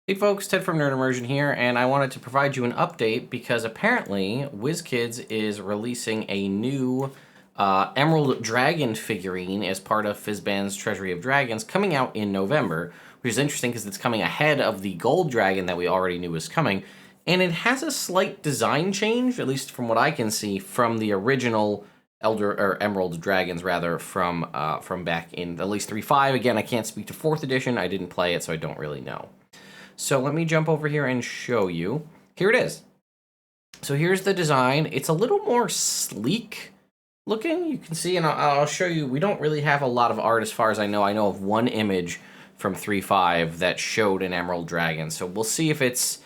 Hey folks, Ted from Immersion here, and I wanted to provide you an update because apparently WizKids is releasing a new Emerald Dragon figurine as part of Fizban's Treasury of Dragons coming out in November, which is interesting because it's coming ahead of the Gold Dragon that we already knew was coming, and it has a slight design change, at least from what I can see, from the original Emerald Dragons rather from back in at least 3.5. Again, I can't speak to 4th edition. I didn't play it, so I don't really know. So let me jump over here and show you. Here it is. So here's the design. It's a little more sleek looking. You can see, and I'll show you. We don't really have a lot of art as far as I know. I know of one image from 3.5 that showed an Emerald Dragon. So we'll see if it's,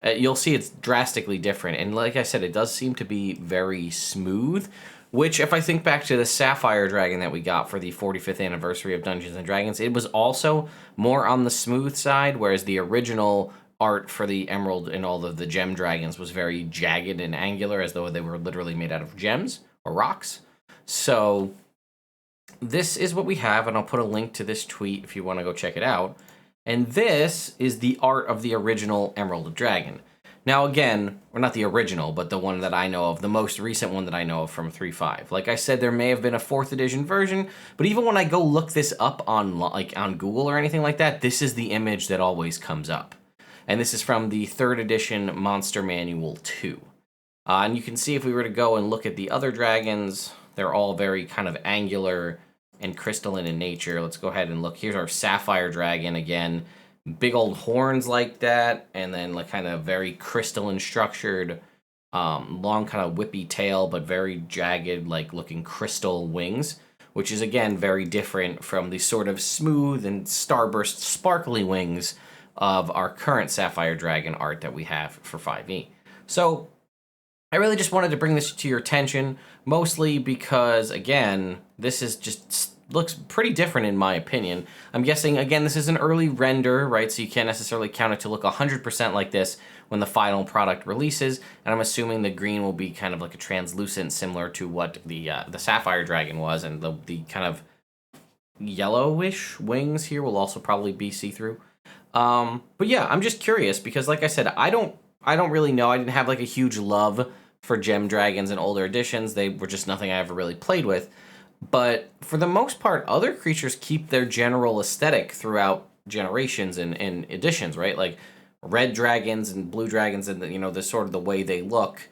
you'll see it's drastically different. And like I said, it does seem to be very smooth. Which, if I think back to the Sapphire Dragon that we got for the 45th anniversary of Dungeons & Dragons, it was also more on the smooth side, whereas the original art for the Emerald and all of the Gem Dragons was very jagged and angular, as though they were literally made out of gems or rocks. So this is what we have, and I'll put a link to this tweet if you want to go check it out. And this is the art of the original Emerald Dragon. Now again, or not the original, but the one that I know of, the most recent one that I know of from 3.5. Like I said, there may have been a 4th edition version, but even when I go look this up on Google or anything like that, this is the image that always comes up. And this is from the 3rd edition Monster Manual 2. And you can see if we were to go and look at the other dragons, they're all very kind of angular and crystalline in nature. Let's go ahead and look. Here's our Sapphire Dragon again. Big old horns like that, and then like kind of very crystalline structured, long kind of whippy tail, but very jagged, like looking crystal wings, which is again very different from the sort of smooth and starburst sparkly wings of our current Sapphire Dragon art that we have for 5e. So I really just wanted to bring this to your attention, mostly because, again, this is just looks pretty different in my opinion. I'm guessing, again, this is an early render, right? So you can't necessarily count it to look 100% like this when the final product releases. And I'm assuming the green will be kind of like a translucent, similar to what the Sapphire Dragon was, and the kind of yellowish wings here will also probably be see-through. But yeah, I'm just curious because, like I said, I don't really know. I didn't have like a huge love for Gem Dragons in older editions. They were just nothing I ever really played with. But for the most part, other creatures keep their general aesthetic throughout generations and editions, right? Like red dragons and blue dragons and, the sort of the way they look.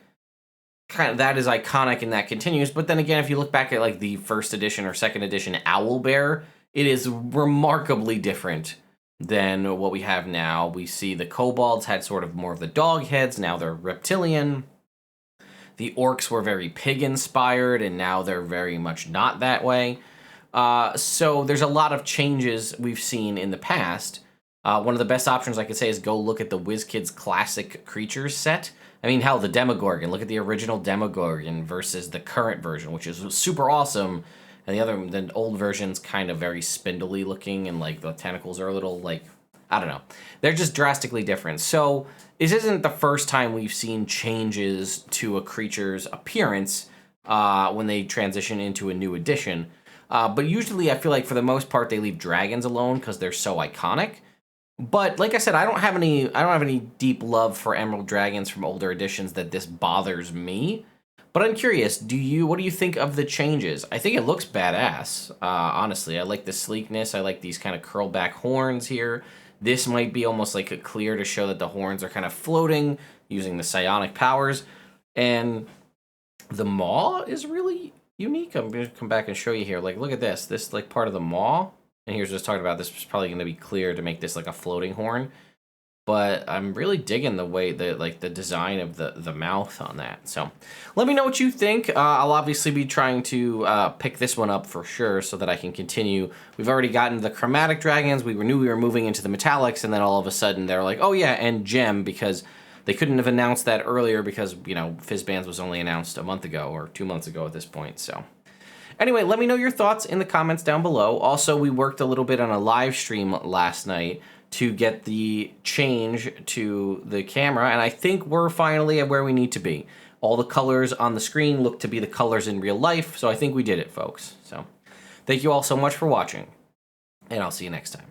Kind of that is iconic and that continues. But then again, if you look back at like the 1st edition or 2nd edition Owlbear, it is remarkably different than what we have now. We see the kobolds had sort of more of the dog heads. Now they're reptilian. The orcs were very pig-inspired, and now they're very much not that way. So there's a lot of changes we've seen in the past. One of the best options I could say is go look at the WizKids Classic Creatures set. I mean, hell, the Demogorgon. Look at the original Demogorgon versus the current version, which is super awesome. And the old version's kind of very spindly looking, and like the tentacles are a little like, I don't know. They're just drastically different. So this isn't the first time we've seen changes to a creature's appearance when they transition into a new edition. But usually I feel like for the most part they leave dragons alone because they're so iconic. But like I said, I don't have any deep love for Emerald Dragons from older editions that this bothers me. But I'm curious, what do you think of the changes? I think it looks badass, honestly. I like the sleekness. I like these kind of curl back horns here. This might be almost like a clear to show that the horns are kind of floating using the psionic powers. And the maw is really unique. I'm going to come back and show you here. Like, look at this. This like part of the maw. And here's just talking about this is probably going to be clear to make this like a floating horn. But I'm really digging the way the design of the mouth on that. So let me know what you think. I'll obviously be trying to pick this one up for sure so that I can continue. We've already gotten the chromatic dragons. We knew we were moving into the metallics, and then all of a sudden they're like, oh yeah, and gem, because they couldn't have announced that earlier because, Fizban's was only announced a month ago or 2 months ago at this point. So anyway, let me know your thoughts in the comments down below. Also, we worked a little bit on a live stream last night to get the change to the camera, and I think we're finally at where we need to be. All the colors on the screen look to be the colors in real life, so I think we did it, folks. So thank you all so much for watching, and I'll see you next time.